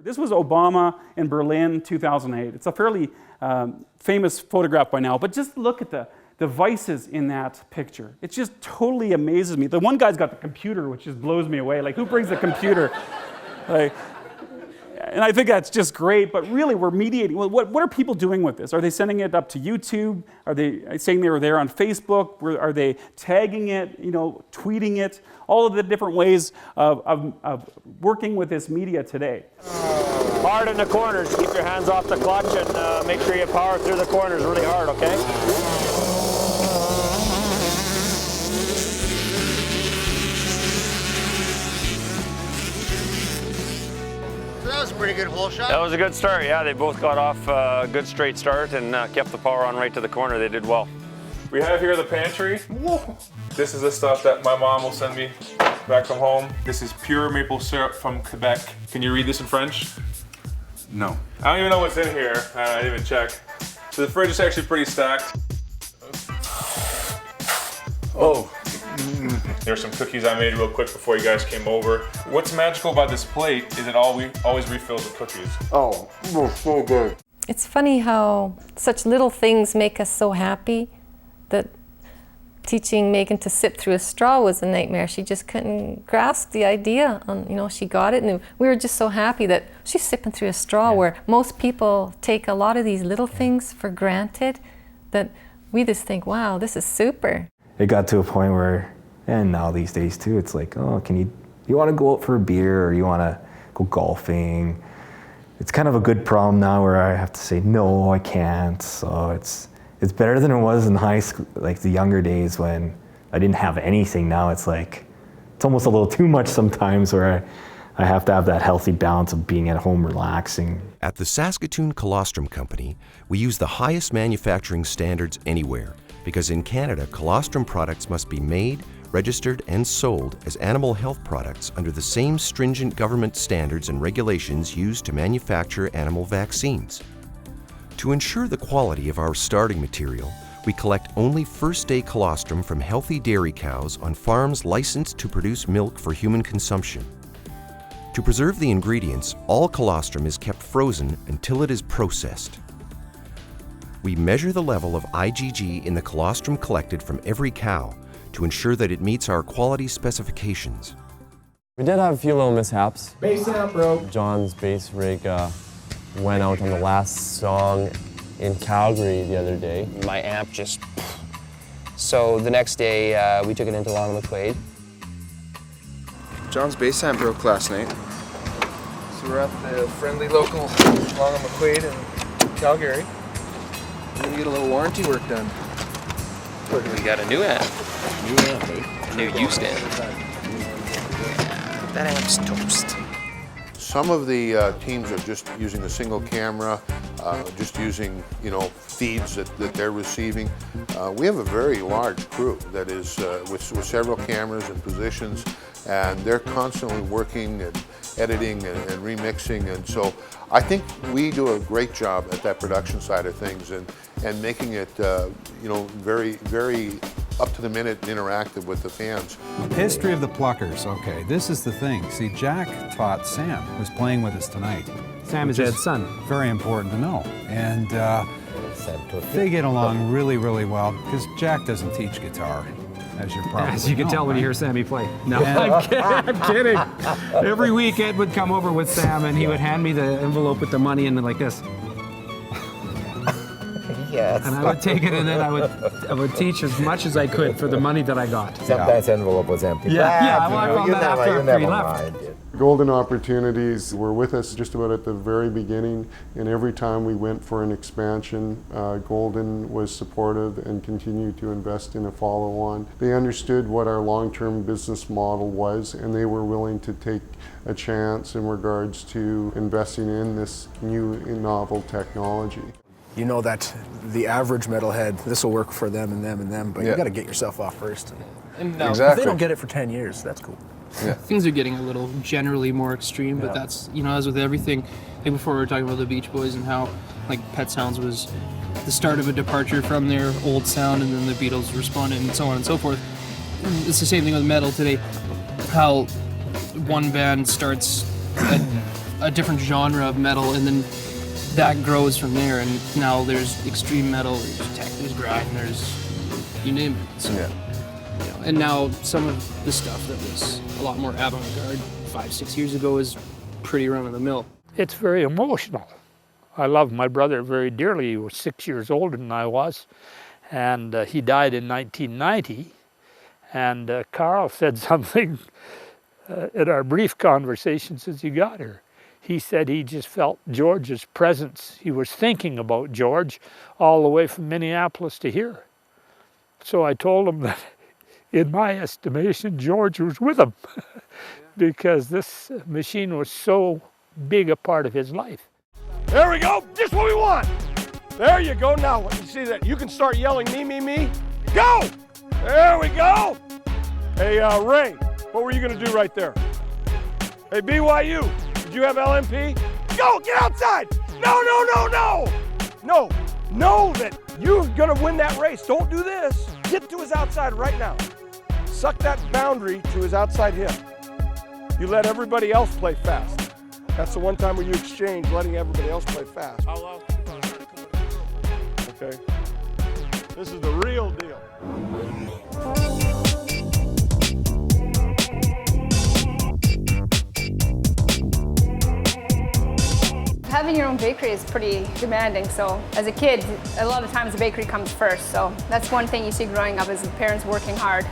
This was Obama in Berlin, 2008. It's a fairly famous photograph by now, but just look at the devices in that picture. It just totally amazes me. The one guy's got the computer, which just blows me away. Like, who brings the computer? Like, and I think that's just great, but really we're mediating. Well, what are people doing with this? Are they sending it up to YouTube? Are they saying they were there on Facebook? Are they tagging it, tweeting it? All of the different ways of working with this media today. Hard in the corners. Keep your hands off the clutch and make sure you power through the corners really hard, okay? That was a pretty good hole shot. That was a good start, yeah. They both got off a good straight start and kept the power on right to the corner. They did well. We have here the pantry. Whoa. This is the stuff that my mom will send me back from home. This is pure maple syrup from Quebec. Can you read this in French? No. I don't even know what's in here. I didn't even check. So the fridge is actually pretty stacked. Oh. There's some cookies I made real quick before you guys came over. What's magical about this plate is it always refills with cookies. Oh, so good. It's funny how such little things make us so happy that teaching Megan to sip through a straw was a nightmare. She just couldn't grasp the idea. She got it, and we were just so happy that she's sipping through a straw, where most people take a lot of these little things for granted, that we just think, wow, this is super. It got to a point where, and now these days too, it's like, oh, you want to go out for a beer, or you want to go golfing? It's kind of a good problem now where I have to say, no, I can't. So it's better than it was in high school, like the younger days when I didn't have anything. Now it's like, it's almost a little too much sometimes, where I have to have that healthy balance of being at home relaxing. At the Saskatoon Colostrum Company, we use the highest manufacturing standards anywhere, because in Canada, colostrum products must be made, registered, and sold as animal health products under the same stringent government standards and regulations used to manufacture animal vaccines. To ensure the quality of our starting material, we collect only first-day colostrum from healthy dairy cows on farms licensed to produce milk for human consumption. To preserve the ingredients, all colostrum is kept frozen until it is processed. We measure the level of IgG in the colostrum collected from every cow to ensure that it meets our quality specifications. We did have a few little mishaps. Bass amp broke. John's bass rig went out on the last song in Calgary the other day. My amp just... So the next day we took it into Long McQuaid. John's bass amp broke last night. So we're at the friendly local Long McQuaid in Calgary. We're gonna get a little warranty work done. We got a new amp. New amp, eh? New used amp. That amp's toast. Some of the teams are just using a single camera, just using, feeds that they're receiving. We have a very large crew that is with several cameras and positions, and they're constantly working and editing and remixing, and so I think we do a great job at that production side of things and making it, very, very up to the minute and interactive with the fans. History of the Pluckers. Okay, this is the thing. See, Jack taught Sam, who's playing with us tonight. Sam is Ed's son. Very important to know. And they get along really, really well, because Jack doesn't teach guitar, as you're probably As you can tell when you hear Sammy play. No, I'm kidding. Every week Ed would come over with Sam and he would hand me the envelope with the money in it like this. Yes. And I would take it, and then I would teach as much as I could for the money that I got. Sometimes the envelope was empty. Yeah, well, I found that after he left. Golden Opportunities were with us just about at the very beginning, and every time we went for an expansion, Golden was supportive and continued to invest in a follow-on. They understood what our long-term business model was, and they were willing to take a chance in regards to investing in this new and novel technology. You know that the average metalhead, this will work for them and them and them, but you got to get yourself off first. And If they don't get it for 10 years, that's cool. Yeah. Things are getting a little generally more extreme, but that's, as with everything, like before we were talking about the Beach Boys and how Pet Sounds was the start of a departure from their old sound, and then the Beatles responded and so on and so forth. And it's the same thing with metal today, how one band starts a different genre of metal, and then that grows from there. And now there's extreme metal, there's tech, there's grind, there's you name it. So, and now some of the stuff that was a lot more avant-garde 5-6 years ago is pretty run-of-the-mill. It's very emotional. I love my brother very dearly. He was 6 years older than I was, and he died in 1990. And Carl said something in our brief conversation since he got here. He said he just felt George's presence. He was thinking about George all the way from Minneapolis to here. So I told him that, in my estimation, George was with him because this machine was so big a part of his life. There we go, just what we want. There you go, now you see that, you can start yelling me, go! There we go. Hey, Ray, what were you gonna do right there? Hey, BYU, did you have LMP? Go, get outside! No, know that you're gonna win that race. Don't do this. Get to his outside right now. Suck that boundary to his outside hip. You let everybody else play fast. That's the one time where you exchange letting everybody else play fast. Okay. This is the real deal. Having your own bakery is pretty demanding, so as a kid, a lot of times the bakery comes first, so that's one thing you see growing up is the parents working hard.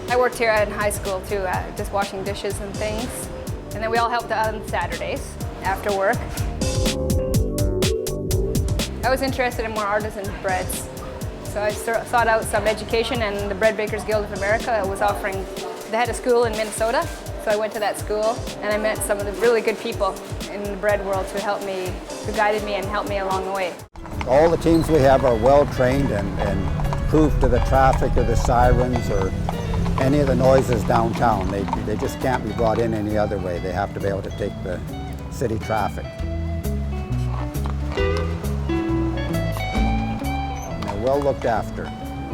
I worked here in high school too, just washing dishes and things, and then we all helped out on Saturdays after work. I was interested in more artisan breads, so I sought out some education, and the Bread Bakers Guild of America was offering, they had a school in Minnesota, so I went to that school and I met some of the really good people in the bread world who guided me and helped me along the way. All the teams we have are well trained and proof to the traffic or the sirens or any of the noises downtown. They just can't be brought in any other way. They have to be able to take the city traffic. And they're well looked after.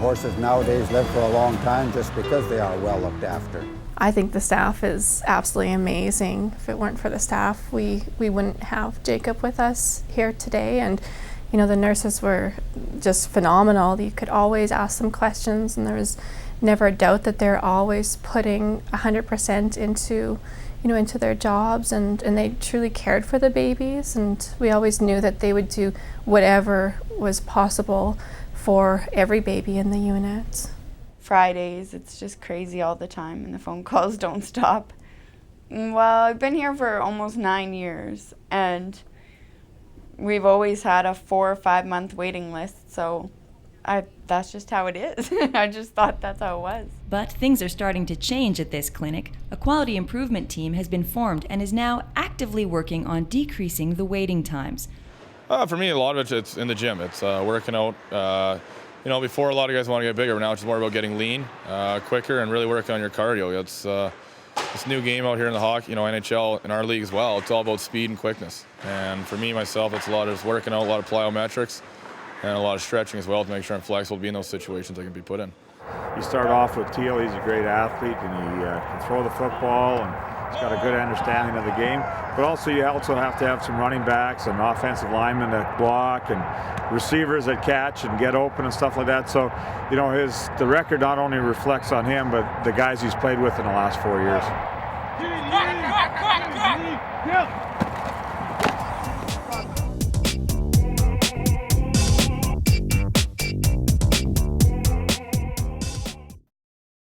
Horses nowadays live for a long time just because they are well looked after. I think the staff is absolutely amazing. If it weren't for the staff, we wouldn't have Jacob with us here today. And you know, the nurses were just phenomenal. You could always ask them questions, and there was never a doubt that they're always putting 100% into their jobs, and they truly cared for the babies. And we always knew that they would do whatever was possible for every baby in the unit. Fridays, it's just crazy all the time and the phone calls don't stop. Well, I've been here for almost 9 years and we've always had a 4 or 5 month waiting list, so that's just how it is. I just thought that's how it was. But things are starting to change at this clinic. A quality improvement team has been formed and is now actively working on decreasing the waiting times. For me, a lot of it's in the gym. It's working out. Before a lot of guys want to get bigger, but now it's more about getting lean, quicker, and really working on your cardio. It's this new game out here in the hockey, NHL, in our league as well. It's all about speed and quickness. And for me, myself, it's a lot of working out, a lot of plyometrics, and a lot of stretching as well to make sure I'm flexible to be in those situations I can be put in. You start off with Teal. He's a great athlete, and he can throw the football, and he's got a good understanding of the game. But also, you also have to have some running backs and offensive linemen that block and receivers that catch and get open and stuff like that. So, the record not only reflects on him, but the guys he's played with in the last 4 years.